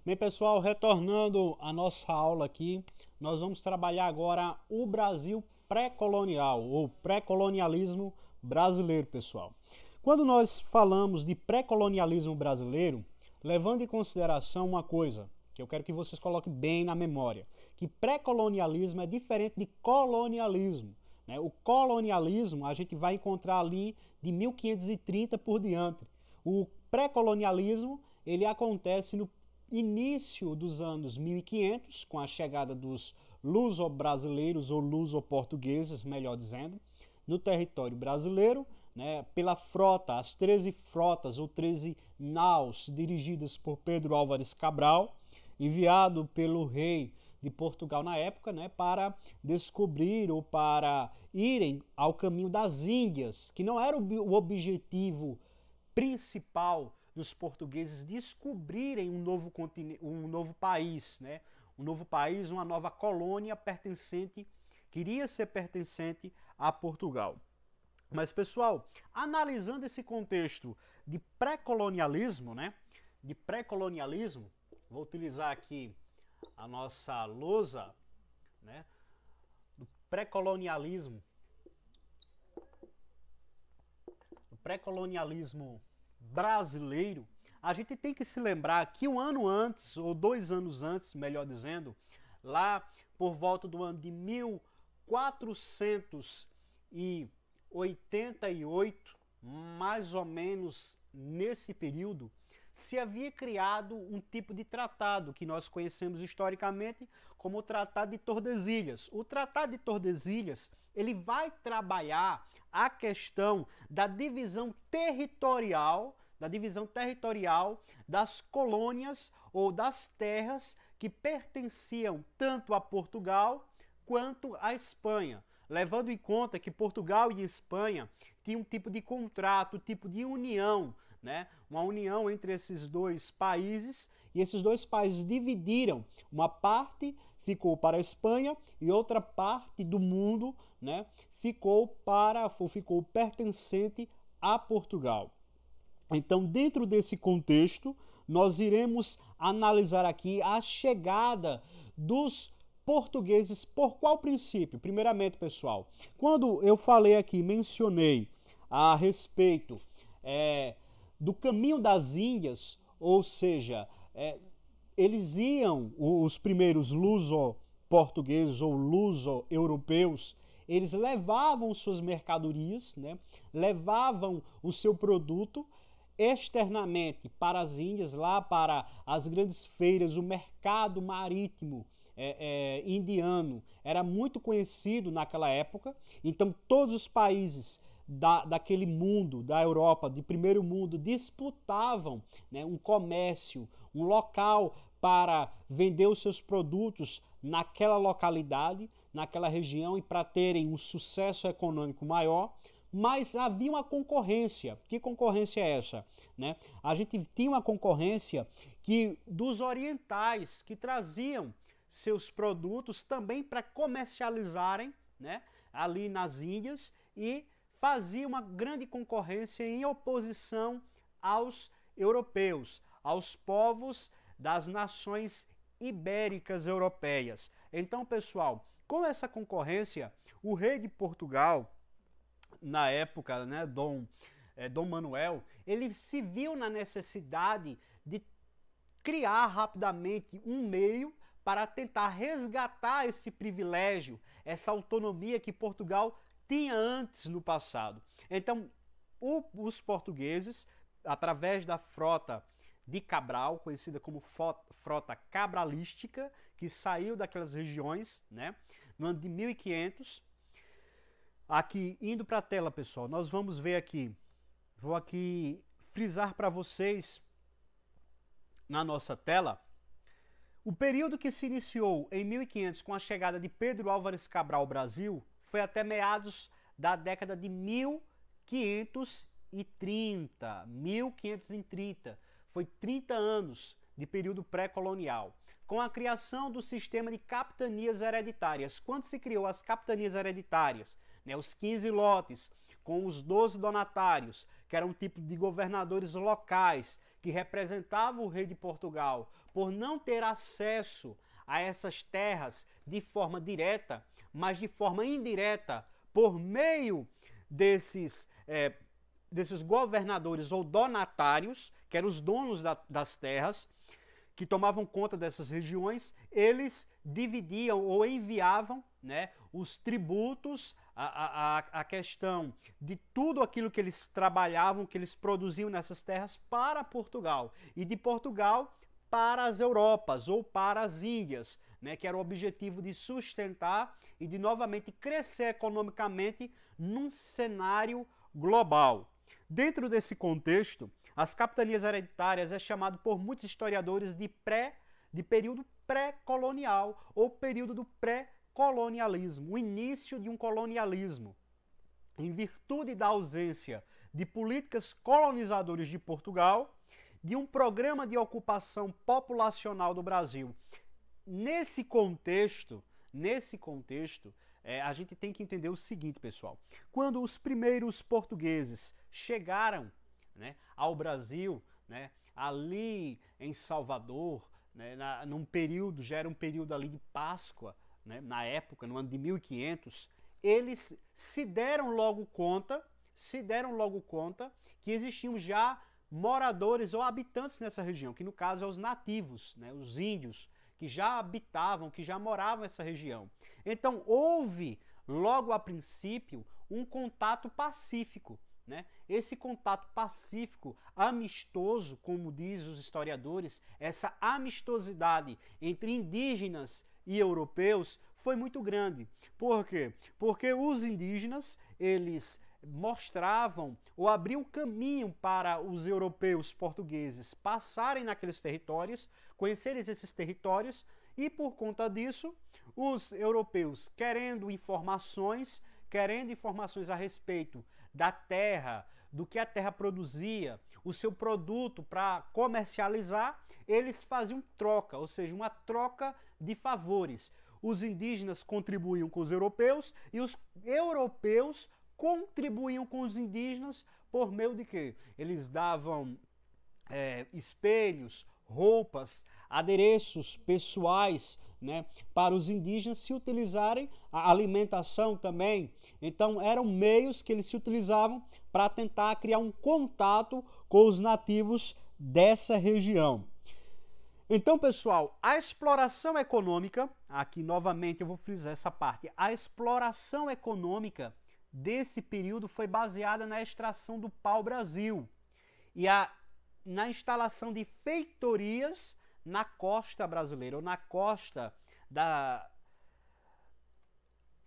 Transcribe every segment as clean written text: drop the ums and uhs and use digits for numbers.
Bem, pessoal, retornando à nossa aula aqui, nós vamos trabalhar agora o Brasil pré-colonial ou pré-colonialismo brasileiro, pessoal. Quando nós falamos de pré-colonialismo brasileiro, levando em consideração uma coisa que eu quero que vocês coloquem bem na memória, que pré-colonialismo é diferente de colonialismo. O colonialismo a gente vai encontrar ali de 1530 por diante. O pré-colonialismo ele acontece no início dos anos 1500, com a chegada dos luso-brasileiros ou luso-portugueses, melhor dizendo, no território brasileiro, pela frota, as 13 frotas ou 13 naus dirigidas por Pedro Álvares Cabral, enviado pelo rei de Portugal na época, para descobrir ou para irem ao caminho das Índias, que não era o objetivo principal dos portugueses descobrirem um novo continente, um novo país, um novo país, uma nova colônia pertencente, queria ser pertencente a Portugal. Mas, pessoal, analisando esse contexto de pré-colonialismo, vou utilizar aqui a nossa lousa, do pré-colonialismo brasileiro, a gente tem que se lembrar que um ano antes, ou 2 anos antes, melhor dizendo, lá por volta do ano de 1488, mais ou menos nesse período, se havia criado um tipo de tratado que nós conhecemos historicamente como o Tratado de Tordesilhas. O Tratado de Tordesilhas ele vai trabalhar a questão da divisão territorial, das colônias ou das terras que pertenciam tanto a Portugal quanto à Espanha, levando em conta que Portugal e Espanha tinham um tipo de contrato, um tipo de união, uma união entre esses dois países, e esses dois países dividiram, uma parte ficou para a Espanha e outra parte do mundo ficou pertencente a Portugal. Então, dentro desse contexto, nós iremos analisar aqui a chegada dos portugueses por qual princípio? Primeiramente, pessoal, quando eu falei aqui, mencionei a respeito do caminho das Índias, ou seja, eles iam, os primeiros luso-portugueses ou luso-europeus, eles levavam suas mercadorias, levavam o seu produto externamente para as Índias, lá para as grandes feiras, o mercado marítimo indiano era muito conhecido naquela época. Então todos os países daquele mundo, da Europa, de primeiro mundo, disputavam um comércio, um local para vender os seus produtos naquela localidade, naquela região, e para terem um sucesso econômico maior. Mas havia uma concorrência. Que concorrência é essa? A gente tinha uma concorrência dos orientais, que traziam seus produtos também para comercializarem ali nas Índias, e fazia uma grande concorrência em oposição aos europeus, aos povos das nações ibéricas europeias. Então, pessoal, com essa concorrência, o rei de Portugal, na época, Dom Manuel, ele se viu na necessidade de criar rapidamente um meio para tentar resgatar esse privilégio, essa autonomia que Portugal tinha antes no passado. Então, os portugueses, através da frota de Cabral, conhecida como frota cabralística, que saiu daquelas regiões, no ano de 1500, aqui, indo para a tela, pessoal, nós vamos ver aqui, vou aqui frisar para vocês na nossa tela, o período que se iniciou em 1500 com a chegada de Pedro Álvares Cabral ao Brasil foi até meados da década de 1530. Foi 30 anos de período pré-colonial, com a criação do sistema de capitanias hereditárias. Quando se criou as capitanias hereditárias, os 15 lotes, com os 12 donatários, que eram um tipo de governadores locais, que representava o rei de Portugal, por não ter acesso a essas terras de forma direta, mas de forma indireta, por meio desses governadores ou donatários, que eram os donos das terras, que tomavam conta dessas regiões, eles dividiam ou enviavam, né, os tributos, a questão de tudo aquilo que eles trabalhavam, que eles produziam nessas terras para Portugal. E de Portugal para as Europas ou para as Índias, né, que era o objetivo de sustentar e de novamente crescer economicamente num cenário global. Dentro desse contexto, as capitanias hereditárias é chamado por muitos historiadores de período pré-colonial ou período do pré-colonialismo, o início de um colonialismo. Em virtude da ausência de políticas colonizadoras de Portugal, de um programa de ocupação populacional do Brasil. Nesse contexto, a gente tem que entender o seguinte, pessoal. Quando os primeiros portugueses chegaram, né, ao Brasil, né, ali em Salvador, né, num período, já era um período ali de Páscoa, né, na época, no ano de 1500, eles se deram logo conta que existiam já moradores ou habitantes nessa região, que no caso são os nativos, né, os índios, que já habitavam, que já moravam nessa região. Então houve, logo a princípio, um contato pacífico, né? Esse contato pacífico, amistoso, como dizem os historiadores, essa amistosidade entre indígenas e europeus foi muito grande. Por quê? Porque os indígenas, eles mostravam ou abriam caminho para os europeus portugueses passarem naqueles territórios, conhecerem esses territórios, e por conta disso, os europeus querendo informações a respeito da terra, do que a terra produzia, o seu produto para comercializar, eles faziam troca, ou seja, uma troca de favores. Os indígenas contribuíam com os europeus e os europeus contribuíam com os indígenas por meio de quê? Eles davam espelhos, roupas, adereços pessoais, né, para os indígenas se utilizarem, a alimentação também. Então eram meios que eles se utilizavam para tentar criar um contato com os nativos dessa região. Então, pessoal, a exploração econômica, aqui novamente eu vou frisar essa parte, a exploração econômica desse período foi baseada na extração do pau-brasil e na instalação de feitorias na costa brasileira, ou na costa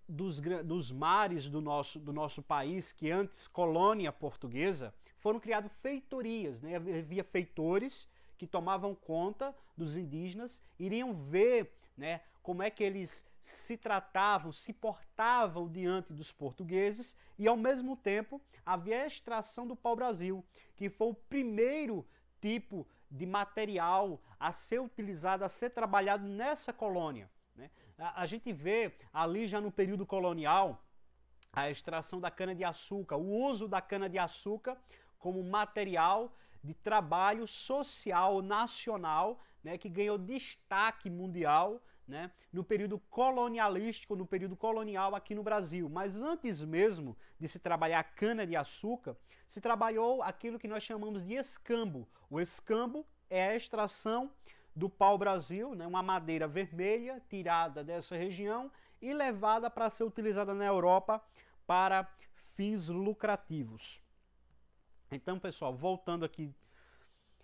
dos mares do nosso país, que antes colônia portuguesa, foram criadas feitorias, né? Havia feitores que tomavam conta dos indígenas, iriam ver, né, como é que eles se tratavam, se portavam diante dos portugueses, e ao mesmo tempo havia a extração do pau-brasil, que foi o primeiro tipo de material a ser utilizado, a ser trabalhado nessa colônia, né? A gente vê ali já no período colonial a extração da cana-de-açúcar, o uso da cana-de-açúcar como material de trabalho social nacional, né, que ganhou destaque mundial, né, no período colonialístico, no período colonial aqui no Brasil. Mas antes mesmo de se trabalhar cana-de-açúcar, se trabalhou aquilo que nós chamamos de escambo. O escambo é a extração do pau-brasil, né, uma madeira vermelha tirada dessa região e levada para ser utilizada na Europa para fins lucrativos. Então, pessoal, voltando aqui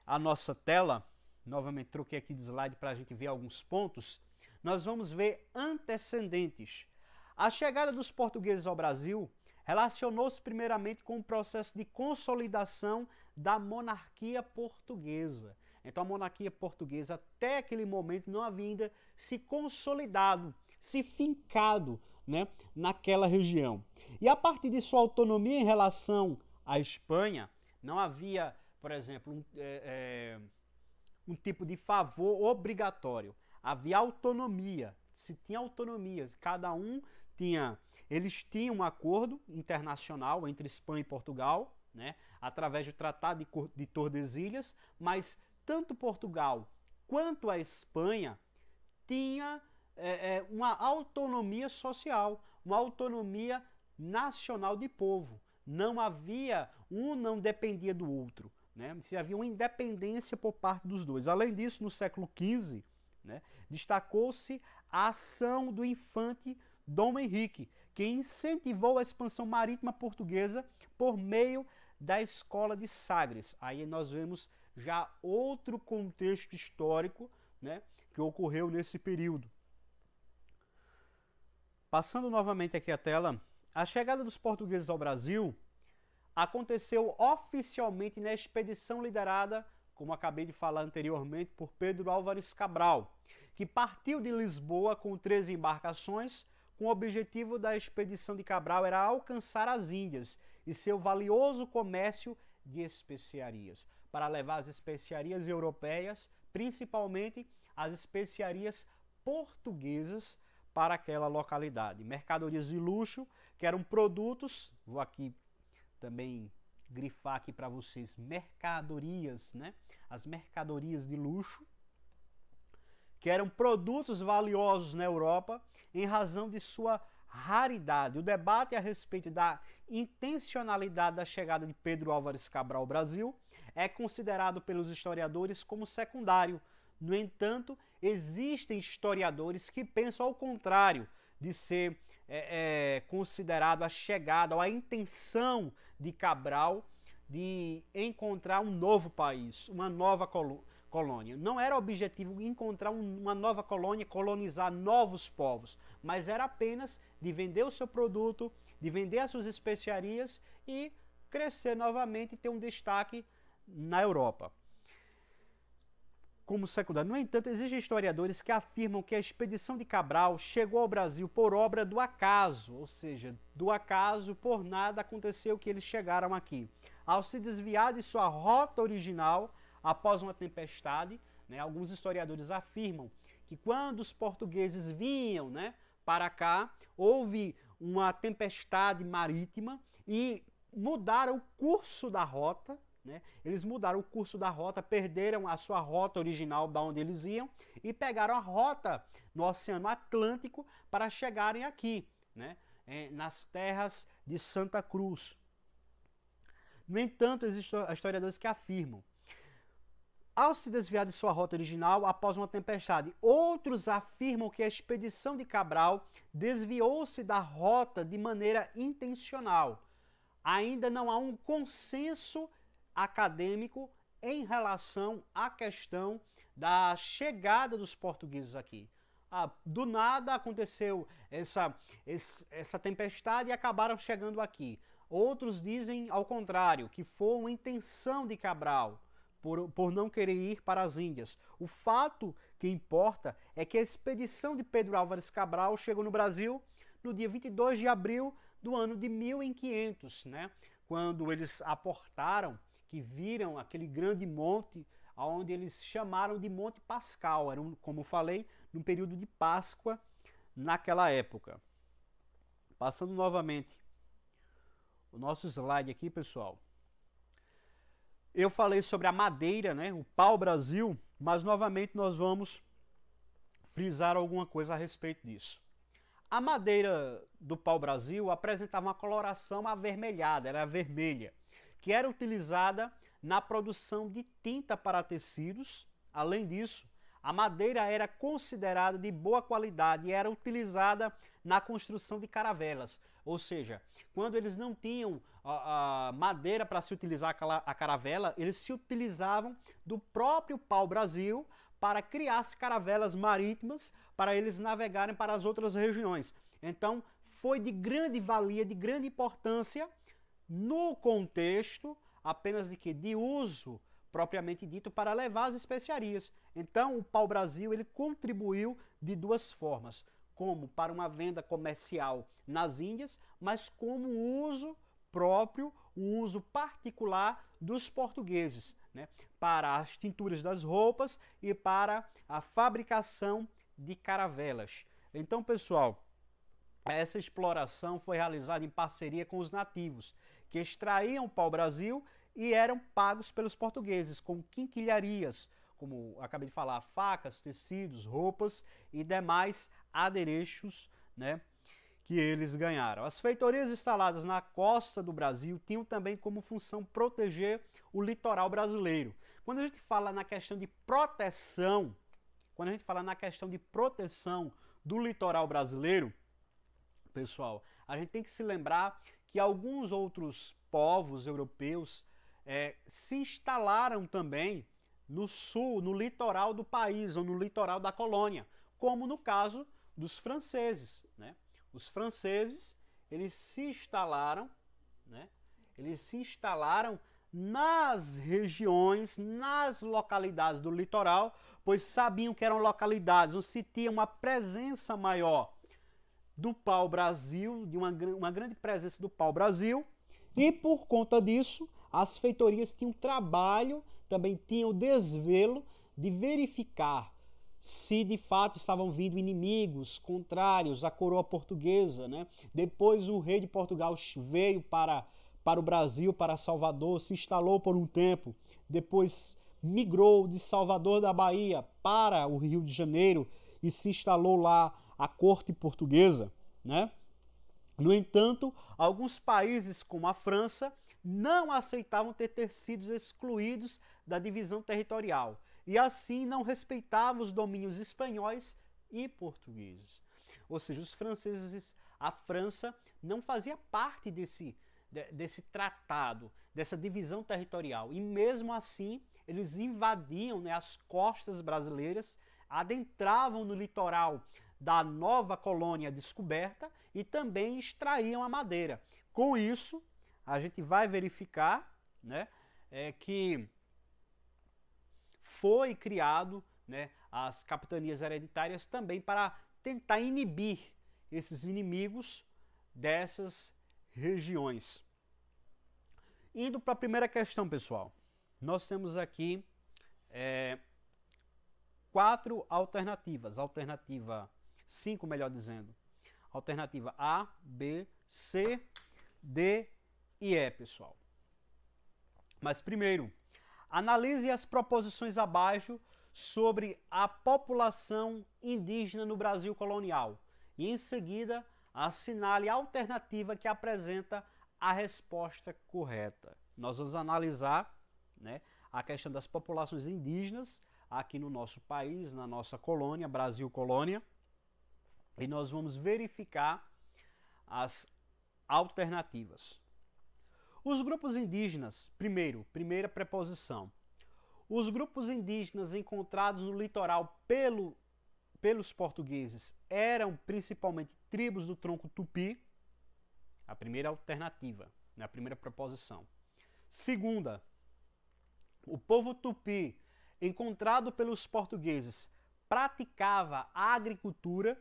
à nossa tela, novamente troquei aqui de slide para a gente ver alguns pontos, nós vamos ver antecedentes. A chegada dos portugueses ao Brasil relacionou-se primeiramente com o processo de consolidação da monarquia portuguesa. Então a monarquia portuguesa até aquele momento não havia ainda se consolidado, se fincado, né, naquela região. E a partir de sua autonomia em relação à Espanha, não havia, por exemplo, um tipo de favor obrigatório. Havia autonomia, se tinha autonomia, cada um tinha, eles tinham um acordo internacional entre Espanha e Portugal, né? através do Tratado de Tordesilhas, mas tanto Portugal quanto a Espanha tinha uma autonomia social, uma autonomia nacional de povo. Não havia, um não dependia do outro, né? Se havia uma independência por parte dos dois. Além disso, no século XV, né, destacou-se a ação do infante Dom Henrique, que incentivou a expansão marítima portuguesa por meio da Escola de Sagres. Aí nós vemos já outro contexto histórico, né, que ocorreu nesse período. Passando novamente aqui a tela, a chegada dos portugueses ao Brasil aconteceu oficialmente na expedição liderada, como acabei de falar anteriormente, por Pedro Álvares Cabral, que partiu de Lisboa com 13 embarcações, com o objetivo da expedição de Cabral era alcançar as Índias e seu valioso comércio de especiarias, para levar as especiarias europeias, principalmente as especiarias portuguesas, para aquela localidade. Mercadorias de luxo, que eram produtos, vou aqui também grifar aqui para vocês, mercadorias, né? As mercadorias de luxo, que eram produtos valiosos na Europa em razão de sua raridade. O debate a respeito da intencionalidade da chegada de Pedro Álvares Cabral ao Brasil é considerado pelos historiadores como secundário. No entanto, existem historiadores que pensam ao contrário de ser considerado a chegada ou a intenção de Cabral de encontrar um novo país, uma nova colônia. Não era objetivo encontrar uma nova colônia, colonizar novos povos, mas era apenas de vender o seu produto, de vender as suas especiarias e crescer novamente e ter um destaque na Europa. Como secundário. No entanto, existem historiadores que afirmam que a expedição de Cabral chegou ao Brasil por obra do acaso, ou seja, do acaso, por nada aconteceu que eles chegaram aqui. Ao se desviar de sua rota original, após uma tempestade, né, alguns historiadores afirmam que quando os portugueses vinham, né, para cá, houve uma tempestade marítima e mudaram o curso da rota, né? Eles mudaram o curso da rota, perderam a sua rota original da onde eles iam e pegaram a rota no Oceano Atlântico para chegarem aqui, né? Nas terras de Santa Cruz. No entanto, existem historiadores que afirmam, ao se desviar de sua rota original após uma tempestade, outros afirmam que a expedição de Cabral desviou-se da rota de maneira intencional. Ainda não há um consenso acadêmico em relação à questão da chegada dos portugueses aqui. Do nada aconteceu essa tempestade e acabaram chegando aqui. Outros dizem ao contrário, que foi uma intenção de Cabral por não querer ir para as Índias. O fato que importa é que a expedição de Pedro Álvares Cabral chegou no Brasil no dia 22 de abril do ano de 1500, né? Quando eles aportaram, que viram aquele grande monte, onde eles chamaram de Monte Pascal. Era, como falei, no período de Páscoa naquela época. Passando novamente o nosso slide aqui, pessoal. Eu falei sobre a madeira, né, o pau-brasil, mas novamente nós vamos frisar alguma coisa a respeito disso. A madeira do pau-brasil apresentava uma coloração avermelhada, era vermelha, que era utilizada na produção de tinta para tecidos. Além disso, a madeira era considerada de boa qualidade e era utilizada na construção de caravelas. Ou seja, quando eles não tinham madeira para se utilizar a caravela, eles se utilizavam do próprio pau-brasil para criar as caravelas marítimas para eles navegarem para as outras regiões. Então, foi de grande valia, de grande importância no contexto apenas de uso propriamente dito para levar as especiarias. Então, o pau-brasil ele contribuiu de duas formas, como para uma venda comercial nas Índias, mas como uso próprio, o uso particular dos portugueses, né, para as tinturas das roupas e para a fabricação de caravelas. Então, pessoal, essa exploração foi realizada em parceria com os nativos, que extraíam o pau-brasil e eram pagos pelos portugueses com quinquilharias, como acabei de falar, facas, tecidos, roupas e demais adereços, né, que eles ganharam. As feitorias instaladas na costa do Brasil tinham também como função proteger o litoral brasileiro. Quando a gente fala na questão de proteção, do litoral brasileiro, pessoal, a gente tem que se lembrar que alguns outros povos europeus se instalaram também no sul, no litoral do país ou no litoral da colônia, como no caso dos franceses, né? Os franceses, eles se instalaram, né? Eles se instalaram nas regiões, nas localidades do litoral, pois sabiam que eram localidades onde se tinha uma presença maior do pau-brasil, de uma grande presença do pau-brasil, e por conta disso, as feitorias tinham trabalho, também tinham o desvelo de verificar se de fato estavam vindo inimigos contrários à coroa portuguesa, né? Depois o rei de Portugal veio para o Brasil, para Salvador, se instalou por um tempo, depois migrou de Salvador da Bahia para o Rio de Janeiro e se instalou lá a corte portuguesa, né? No entanto, alguns países como a França não aceitavam ter tecidos excluídos da divisão territorial e assim não respeitavam os domínios espanhóis e portugueses. Ou seja, os franceses, a França não fazia parte desse tratado, dessa divisão territorial. E mesmo assim, eles invadiam, né, as costas brasileiras, adentravam no litoral da nova colônia descoberta e também extraíam a madeira. Com isso, a gente vai verificar, né, que foi criado, né, as capitanias hereditárias também para tentar inibir esses inimigos dessas regiões. Indo para a primeira questão, pessoal, nós temos aqui 4 alternativas. Alternativa 5, melhor dizendo. Alternativa A, B, C, D e E, pessoal. Mas primeiro, analise as proposições abaixo sobre a população indígena no Brasil colonial e em seguida assinale a alternativa que apresenta a resposta correta. Nós vamos analisar, né, a questão das populações indígenas aqui no nosso país, na nossa colônia, Brasil colônia, e nós vamos verificar as alternativas. Os grupos indígenas, primeira preposição. Os grupos indígenas encontrados no litoral pelos portugueses eram principalmente tribos do tronco tupi. A primeira alternativa, né, a primeira proposição. Segunda, o povo tupi encontrado pelos portugueses praticava a agricultura.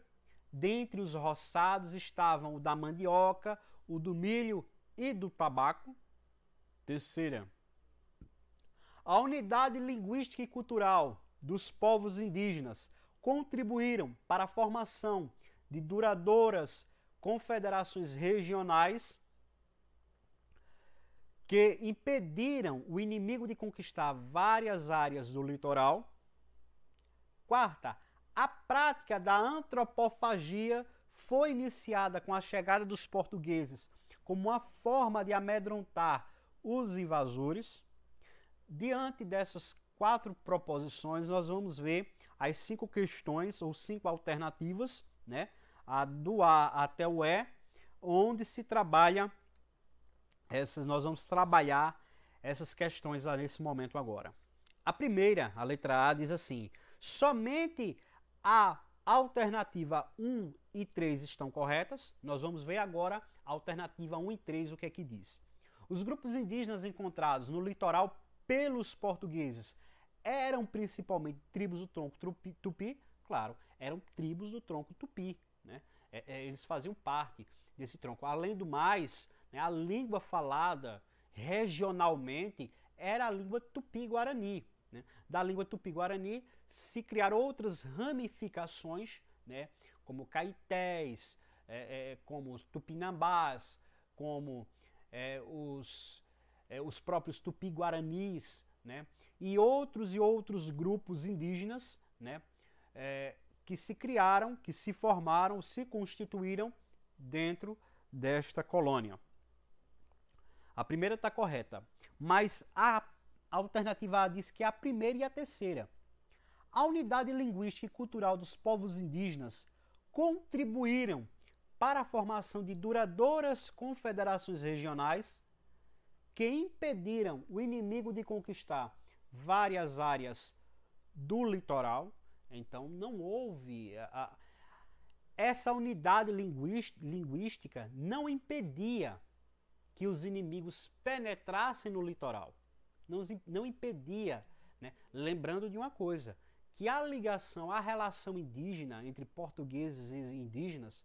Dentre os roçados estavam o da mandioca, o do milho e do tabaco. Terceira, a unidade linguística e cultural dos povos indígenas contribuíram para a formação de duradouras confederações regionais que impediram o inimigo de conquistar várias áreas do litoral. Quarta, a prática da antropofagia foi iniciada com a chegada dos portugueses como uma forma de amedrontar os invasores. Diante dessas 4 proposições, nós vamos ver as 5 questões ou 5 alternativas, né? A do A até o E, onde se trabalha nós vamos trabalhar essas questões nesse momento agora. A primeira, a letra A, diz assim: somente a alternativa 1 e 3 estão corretas. Nós vamos ver agora a alternativa 1 e 3, o que é que diz. Os grupos indígenas encontrados no litoral pelos portugueses eram principalmente tribos do tronco tupi? Claro, eram tribos do tronco tupi, né? Eles faziam parte desse tronco. Além do mais, né, a língua falada regionalmente era a língua tupi-guarani. Né? Da língua tupi-guarani se criaram outras ramificações, né, como caetés, como os tupinambás, como os os próprios tupi-guaranis, né, e outros grupos indígenas, né, que se criaram, que se formaram, se constituíram dentro desta colônia. A primeira está correta, mas a alternativa A diz que é a primeira e a terceira. A unidade linguística e cultural dos povos indígenas contribuíram para a formação de duradouras confederações regionais que impediram o inimigo de conquistar várias áreas do litoral. Então não houve... Essa unidade linguística não impedia que os inimigos penetrassem no litoral. Não impedia, né? Lembrando de uma coisa, que a relação indígena entre portugueses e indígenas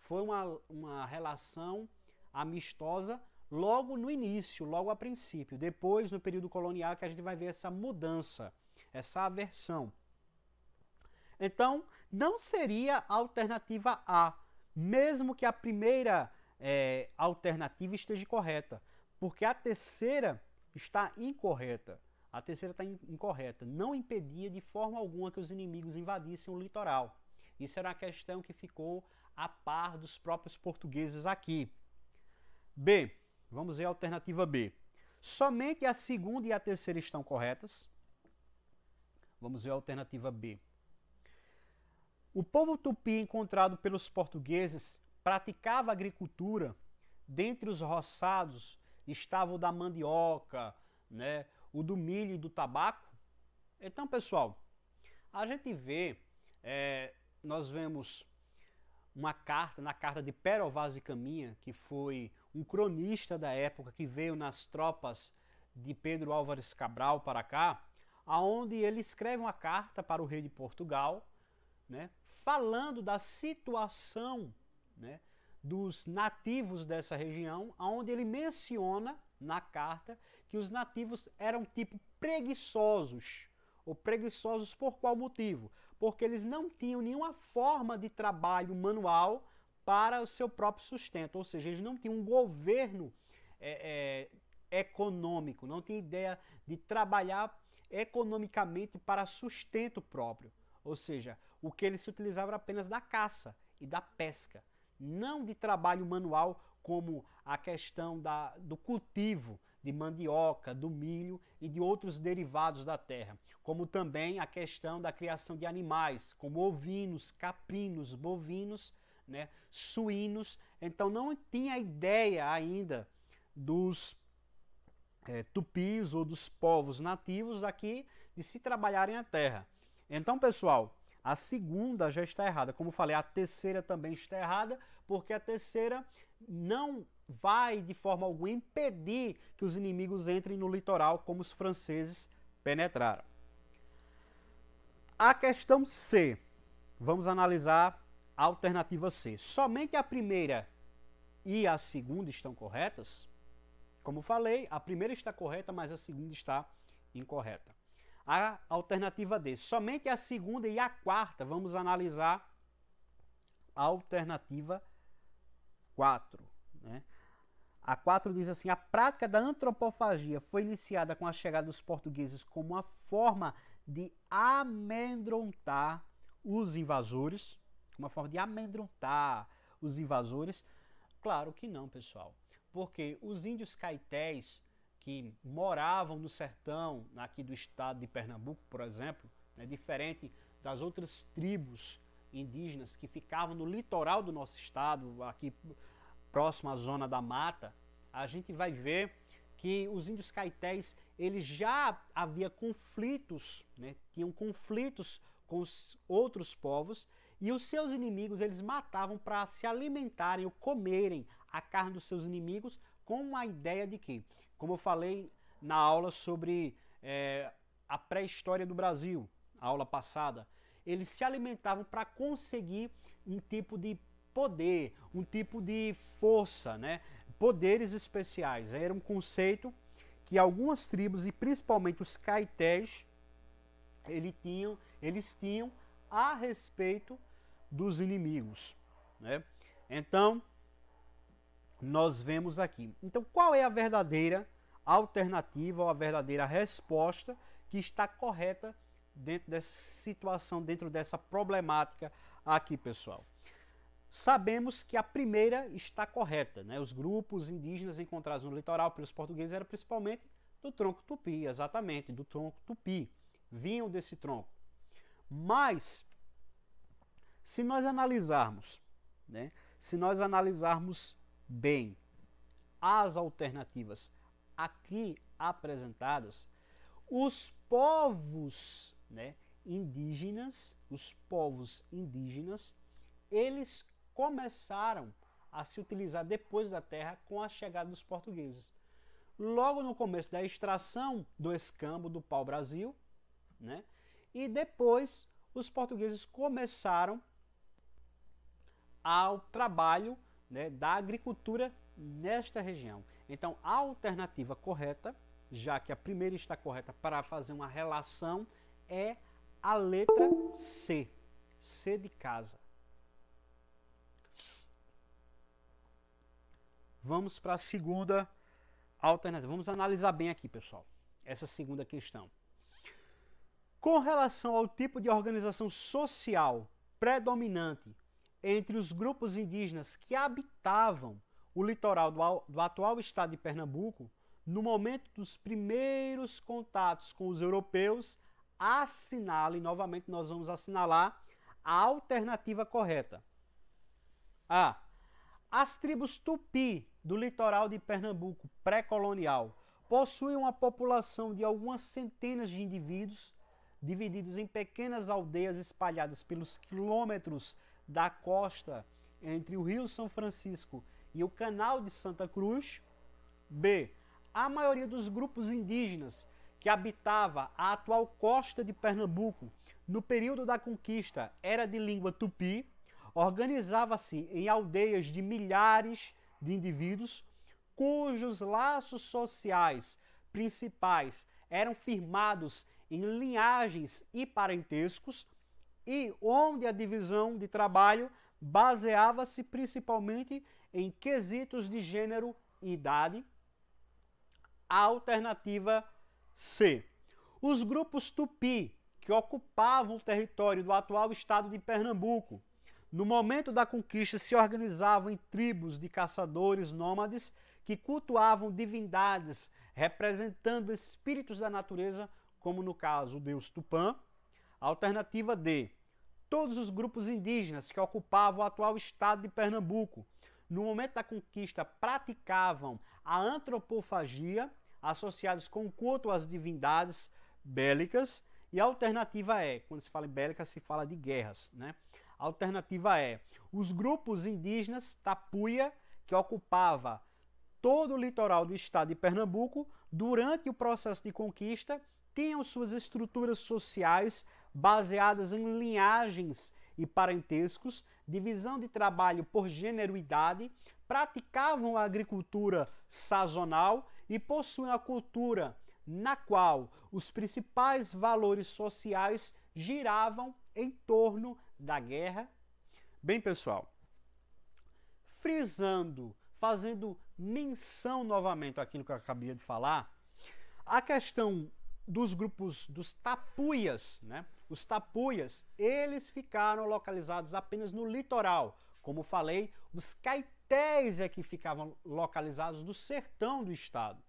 foi uma relação amistosa logo no início, logo a princípio. Depois, no período colonial, que a gente vai ver essa mudança, essa aversão. Então, não seria a alternativa A, mesmo que a primeira alternativa esteja correta, porque a terceira está incorreta. A terceira está incorreta. Não impedia de forma alguma que os inimigos invadissem o litoral. Isso era uma questão que ficou a par dos próprios portugueses aqui. B. Vamos ver a alternativa B. Somente a segunda e a terceira estão corretas. Vamos ver a alternativa B. O povo tupi encontrado pelos portugueses praticava agricultura. Dentre os roçados estava o da mandioca, né, o do milho e do tabaco. Então, pessoal, a gente vê, nós vemos uma carta, na carta de Pero Vaz e Caminha, que foi um cronista da época que veio nas tropas de Pedro Álvares Cabral para cá, aonde ele escreve uma carta para o rei de Portugal, né, falando da situação, né, dos nativos dessa região, onde ele menciona na carta que os nativos eram tipo preguiçosos. Ou preguiçosos por qual motivo? Porque eles não tinham nenhuma forma de trabalho manual para o seu próprio sustento. Ou seja, eles não tinham um governo econômico, não tinham ideia de trabalhar economicamente para sustento próprio. Ou seja, o que eles se utilizavam era apenas da caça e da pesca. Não de trabalho manual como a questão do cultivo de mandioca, do milho e de outros derivados da terra, como também a questão da criação de animais, como ovinos, caprinos, bovinos, né, suínos. Então não tinha ideia ainda dos tupis ou dos povos nativos aqui de se trabalharem a terra. Então, pessoal, a segunda já está errada. Como falei, a terceira também está errada, porque a terceira não vai de forma alguma impedir que os inimigos entrem no litoral como os franceses penetraram. A questão C. Vamos analisar a alternativa C. Somente a primeira e a segunda estão corretas? Como falei, a primeira está correta, mas a segunda está incorreta. A alternativa D. Somente a segunda e a quarta. Vamos analisar a alternativa 4. Né? A 4 diz assim: a prática da antropofagia foi iniciada com a chegada dos portugueses como uma forma de amedrontar os invasores. Uma forma de amedrontar os invasores? Claro que não, pessoal. Porque os índios caetés que moravam no sertão, aqui do estado de Pernambuco, por exemplo, né, diferente das outras tribos indígenas que ficavam no litoral do nosso estado, aqui próximo à zona da mata, a gente vai ver que os índios caetés, eles já havia conflitos, né, tinham conflitos com os outros povos, e os seus inimigos eles matavam para se alimentarem ou comerem a carne dos seus inimigos, com a ideia de que, como eu falei na aula sobre a pré-história do Brasil, a aula passada, eles se alimentavam para conseguir um tipo de poder, um tipo de força, né? Poderes especiais. Era um conceito que algumas tribos, e principalmente os caetés, eles tinham a respeito dos inimigos, né? Então, nós vemos aqui. Então, qual é a verdadeira alternativa ou a verdadeira resposta que está correta dentro dessa situação, dentro dessa problemática aqui, pessoal. Sabemos que a primeira está correta, né? Os grupos indígenas encontrados no litoral pelos portugueses eram principalmente do tronco tupi, exatamente, do tronco tupi. Vinham desse tronco. Mas, se nós analisarmos, né? Se nós analisarmos bem as alternativas aqui apresentadas, os povos, né, indígenas, eles começaram a se utilizar depois da terra com a chegada dos portugueses. Logo no começo da extração do escambo do pau-brasil, né, e depois os portugueses começaram ao trabalho, né, da agricultura nesta região. Então, a alternativa correta, já que a primeira está correta para fazer uma relação, é a letra C. C de casa. Vamos para a segunda alternativa. Vamos analisar bem aqui, pessoal, essa segunda questão. Com relação ao tipo de organização social predominante entre os grupos indígenas que habitavam o litoral do atual estado de Pernambuco, no momento dos primeiros contatos com os europeus, assinale, novamente nós vamos assinalar a alternativa correta. A. As tribos tupi do litoral de Pernambuco pré-colonial possuem uma população de algumas centenas de indivíduos, divididos em pequenas aldeias espalhadas pelos quilômetros da costa entre o Rio São Francisco e o Canal de Santa Cruz. B. A maioria dos grupos indígenas que habitava a atual costa de Pernambuco no período da conquista era de língua tupi, organizava-se em aldeias de milhares de indivíduos, cujos laços sociais principais eram firmados em linhagens e parentescos, e onde a divisão de trabalho baseava-se principalmente em quesitos de gênero e idade. A alternativa C. Os grupos tupi que ocupavam o território do atual estado de Pernambuco, no momento da conquista, se organizavam em tribos de caçadores nômades que cultuavam divindades representando espíritos da natureza, como no caso o deus Tupã. Alternativa D. Todos os grupos indígenas que ocupavam o atual estado de Pernambuco, no momento da conquista, praticavam a antropofagia, associados com o culto às divindades bélicas. E a alternativa é, quando se fala em bélica, se fala de guerras, né? A alternativa é os grupos indígenas tapuia, que ocupava todo o litoral do estado de Pernambuco, durante o processo de conquista, tinham suas estruturas sociais baseadas em linhagens e parentescos, divisão de trabalho por gênero e idade, praticavam a agricultura sazonal e possuem a cultura na qual os principais valores sociais giravam em torno da guerra. Bem, pessoal, frisando, fazendo menção novamente àquilo que eu acabei de falar, a questão dos grupos dos tapuias, né? Os tapuias, eles ficaram localizados apenas no litoral. Como falei, os caetés é que ficavam localizados no sertão do estado.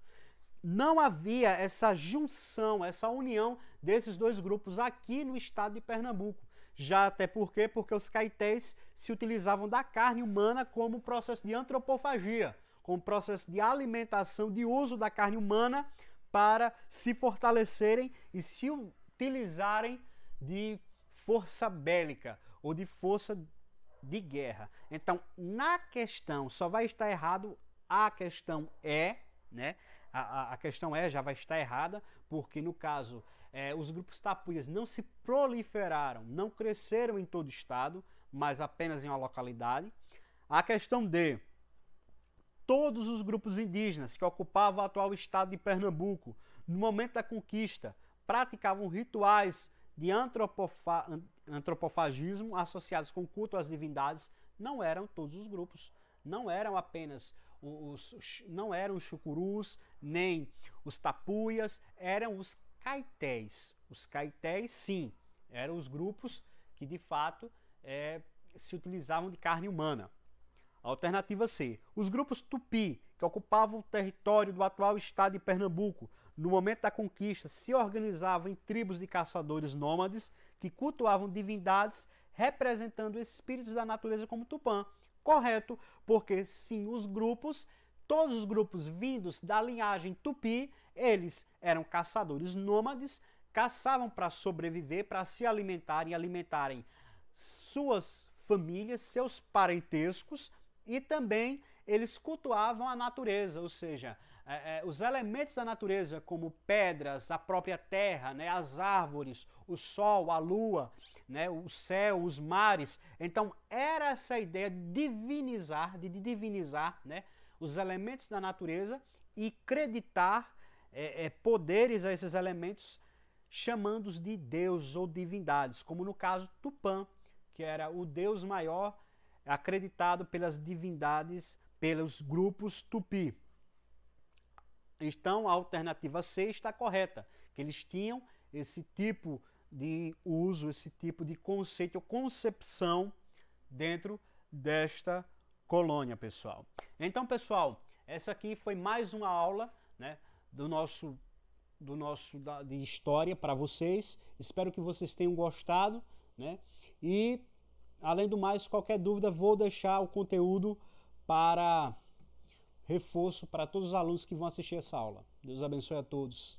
Não havia essa junção, essa união desses dois grupos aqui no estado de Pernambuco. Já até porque os caetés se utilizavam da carne humana como processo de antropofagia, como processo de alimentação, de uso da carne humana para se fortalecerem e se utilizarem de força bélica ou de força de guerra. Então, na questão, só vai estar errado a questão E, né? A questão E já vai estar errada, porque no caso, os grupos tapuias não se proliferaram, não cresceram em todo o estado, mas apenas em uma localidade. A questão D. Todos os grupos indígenas que ocupavam o atual estado de Pernambuco, no momento da conquista, praticavam rituais de antropofagismo associados com culto às divindades. Não eram todos os grupos, não eram apenas não eram os chucurus, nem os tapuias, eram os caetés. Os caetés, sim, eram os grupos que de fato se utilizavam de carne humana. Alternativa C. Os grupos tupi, que ocupavam o território do atual estado de Pernambuco, no momento da conquista, se organizavam em tribos de caçadores nômades que cultuavam divindades representando espíritos da natureza como Tupã. Correto, porque sim, todos os grupos vindos da linhagem tupi, eles eram caçadores nômades, caçavam para sobreviver, para se alimentarem e alimentarem suas famílias, seus parentescos, e também eles cultuavam a natureza, ou seja, os elementos da natureza, como pedras, a própria terra, né, as árvores, o sol, a lua, né, o céu, os mares. Então era essa ideia de divinizar, né, os elementos da natureza e creditar poderes a esses elementos, chamando-os de deuses ou divindades, como no caso Tupã, que era o deus maior acreditado pelas divindades, pelos grupos tupi. Então a alternativa C está correta, que eles tinham esse tipo de uso, esse tipo de conceito ou concepção dentro desta colônia, pessoal. Então, pessoal, essa aqui foi mais uma aula, né, de história para vocês. Espero que vocês tenham gostado, né? E além do mais, qualquer dúvida, vou deixar o conteúdo para reforço para todos os alunos que vão assistir essa aula. Deus abençoe a todos.